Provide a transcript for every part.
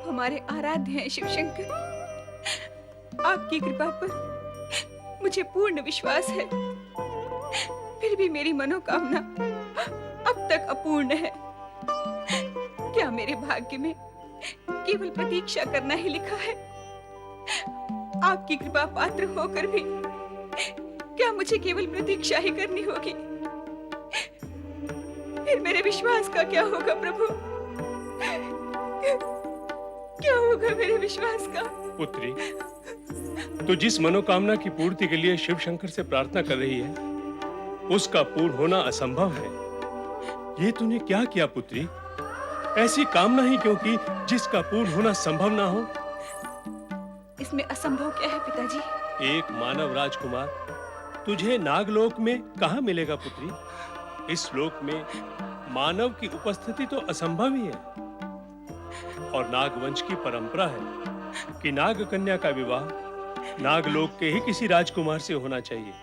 हमारे आराध्य हैं शिव शंकर। आपकी कृपा पर मुझे पूर्ण विश्वास है, फिर भी मेरी मनोकामना अब तक अपूर्ण है। क्या मेरे भाग्य में केवल प्रतीक्षा करना ही लिखा है? आपकी कृपा पात्र होकर भी क्या मुझे केवल प्रतीक्षा ही करनी होगी? फिर मेरे विश्वास का क्या होगा प्रभु? क्या होगा मेरे विश्वास का? पुत्री, तू जिस मनोकामना की पूर्ति के लिए शिव शंकर से प्रार्थना कर रही है, उसका पूर्ण होना असंभव है। ये तूने क्या किया पुत्री? ऐसी कामना ही क्यों की जिसका पूर्ण होना संभव ना हो? इसमें असंभव क्या है पिताजी? एक मानव राजकुमार तुझे नागलोक में कहां मिलेगा पुत्री? इस लोक में मानव की उपस्थिति तो असंभव ही है। और नागवंश की परंपरा है कि नाग कन्या का विवाह नागलोक के ही किसी राजकुमार से होना चाहिए।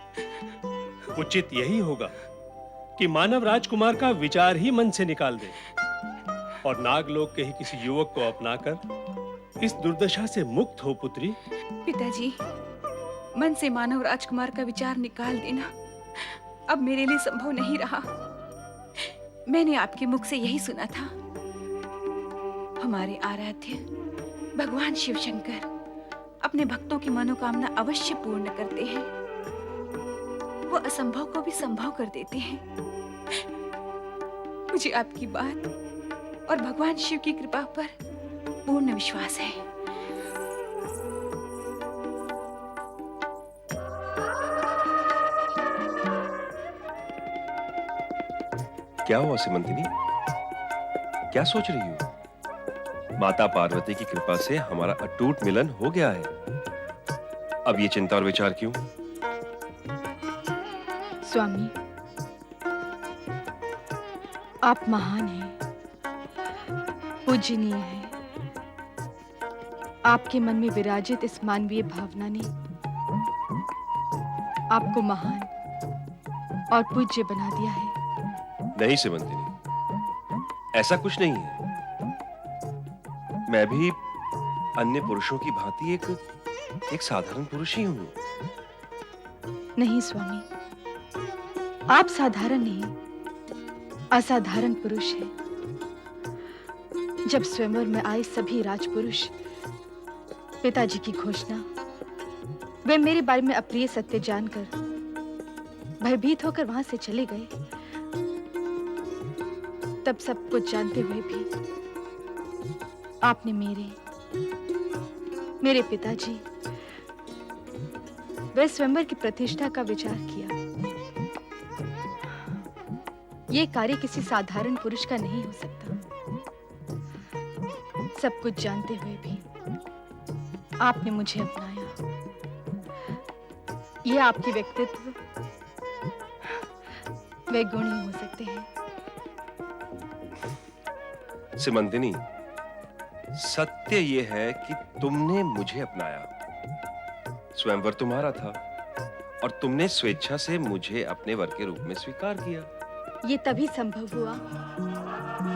उचित यही होगा कि मानव राजकुमार का विचार ही मन से निकाल दे और नागलोक के ही किसी युवक को अपनाकर इस दुर्दशा से मुक्त हो पुत्री। पिताजी, मन से मानव राजकुमार का विचार निकाल देना अब मेरे लिए संभव नहीं रहा। मैंने आपके मुख से यही सुना था। हमारे आराध्य भगवान शिव शंकर अपने भक्तों की मनोकामना अवश्य पूर्ण करते हैं। वो असंभव को भी संभव कर देते हैं। मुझे आपकी बात और भगवान शिव की कृपा पर पूर्ण विश्वास है। क्या हुआ सीमंतिनी? क्या सोच रही हो? माता पार्वती की कृपा से हमारा अटूट मिलन हो गया है। अब ये चिंता और विचार क्यों? स्वामी, आप महान हैं, पूजनीय हैं। आपके मन में विराजित इस मानवीय भावना ने आपको महान और पूज्य बना दिया है। नहीं सीमंतिनी, ऐसा कुछ नहीं है। मैं भी अन्य पुरुषों की भांति एक साधारण पुरुष ही हूं। नहीं स्वामी, आप साधारण नहीं, असाधारण पुरुष हैं। जब स्वयंवर में आए सभी राजपुरुष पिताजी की घोषणा, वे मेरे बारे में अप्रिय सत्य जानकर भयभीत होकर वहां से चले गए, तब सब कुछ जानते हुए भी आपने मेरे पिताजी वे स्वयंवर की प्रतिष्ठा का विचार किया। ये कार्य किसी साधारण पुरुष का नहीं हो सकता। सब कुछ जानते हुए भी आपने मुझे अपनाया। ये आपके व्यक्तित्व वे गुण ही हो सकते हैं। सीमंतिनी, सत्य ये है कि तुमने मुझे अपनाया। स्वयंवर तुम्हारा था और तुमने स्वेच्छा से मुझे अपने वर के रूप में स्वीकार किया। ये तभी संभव हुआ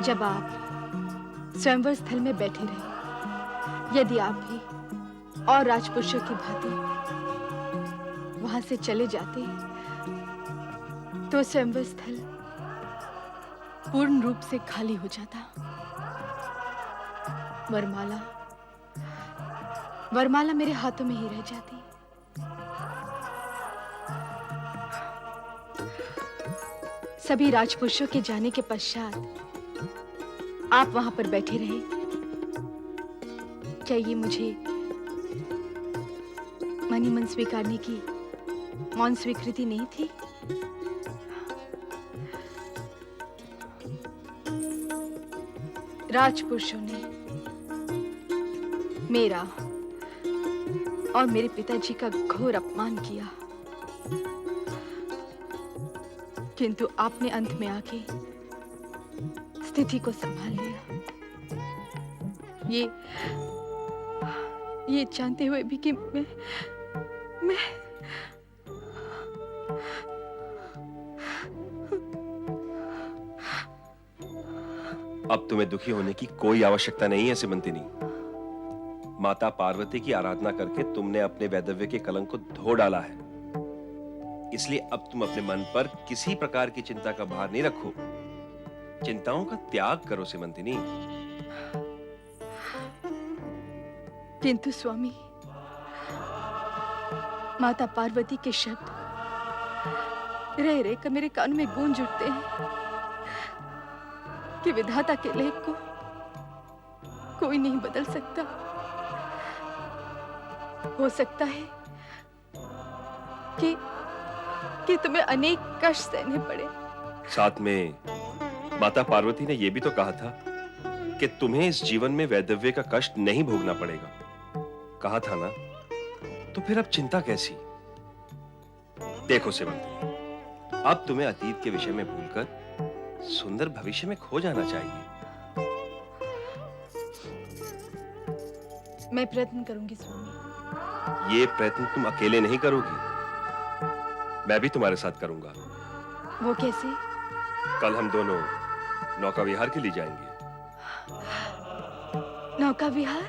जब आप स्वयंवर स्थल में बैठे रहे। यदि आप भी और राजपुरुषों की भांति वहां से चले जाते तो स्वयंवर स्थल पूर्ण रूप से खाली हो जाता। वरमाला मेरे हाथों में ही रह जाती। सभी राजपुरुषों के जाने के पश्चात आप वहां पर बैठे रहे। क्या ये मुझे मनी मन स्वीकारने की मौन स्वीकृति नहीं थी? राजपुरुषों ने मेरा और मेरे पिताजी का घोर अपमान किया, किंतु आपने अंत में आके स्थिति को संभाल लिया। ये जानते हुए भी कि मैं अब तुम्हें दुखी होने की कोई आवश्यकता नहीं है सीमंतिनी। माता पार्वती की आराधना करके तुमने अपने वैधव्य के कलंक को धो डाला है। इसलिए अब तुम अपने मन पर किसी प्रकार की चिंता का भार नहीं रखो। चिंताओं का त्याग करो सिमंतिनी। किंतु स्वामी, माता पार्वती के शब्द रह रह कर मेरे कान में गूंज उठते हैं कि विधाता के लेख को कोई नहीं बदल सकता। हो सकता है कि तुम्हें अनेक कष्ट सहने पड़े। साथ में माता पार्वती ने यह भी तो कहा था कि तुम्हें इस जीवन में वैधव्य का कष्ट नहीं भोगना पड़ेगा। कहा था ना, तो फिर अब चिंता कैसी? देखो सिमंतिनी, अब तुम्हें अतीत के विषय में भूलकर सुंदर भविष्य में खो जाना चाहिए। मैं प्रयत्न करूंगी स्वामी। ये प्रयत्न तुम अकेले नहीं करोगी, मैं भी तुम्हारे साथ करूंगा। वो कैसे? कल हम दोनों नौका विहार के लिए जाएंगे। नौका विहार?